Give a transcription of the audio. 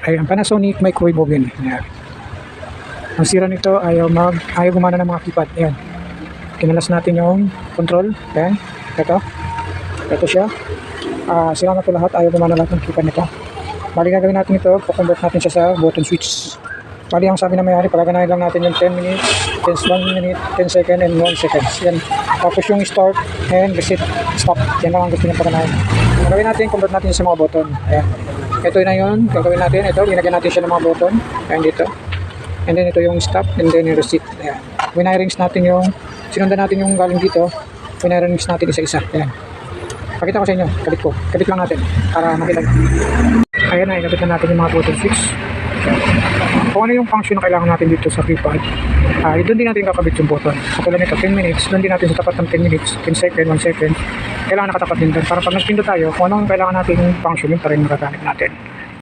Ayan, Panasonic microwave oven. Ayan. Ang sira nito, ayaw gumana ng mga keypad. Ayan. Kinalas natin yung control. Ayan. Ito siya. Sira na ito lahat. Ayaw gumana lahat ng keypad nito. Bali gagawin natin ito. Kukonvert natin siya sa button switch. Bali ang sabi na mayari, pagaganahin lang natin yung 10 minutes, 1 minute, 10 second, and 1 seconds. Yan. Tapos yung start and reset, stop. Yan lang ang gusto niya paganahin. Gagawin natin, convert natin sa mga button. Ayan. Ito na yun. Gagawin natin. Ito, linagyan natin siya ng mga button. Ayan dito. And then ito yung stop, and then yung reset. Ayan. Winirings natin yung, sinundan natin yung galing dito. Winirings natin isa-isa. Ayan. Pakita ko sa inyo. Kabit lang natin para makita nyo. Ayan na, ikabit na natin yung mga button switch. Kung ano yung function na kailangan natin dito sa keypad, doon din natin kakabit yung button. Katulad nito, 10 minutes, doon din natin sa tapat ng 10 minutes, 10 second, 1 second, kailangan nakatapat din doon. Para pag nagpindot tayo, kung anong kailangan natin yung function, yun pa rin magagamit natin.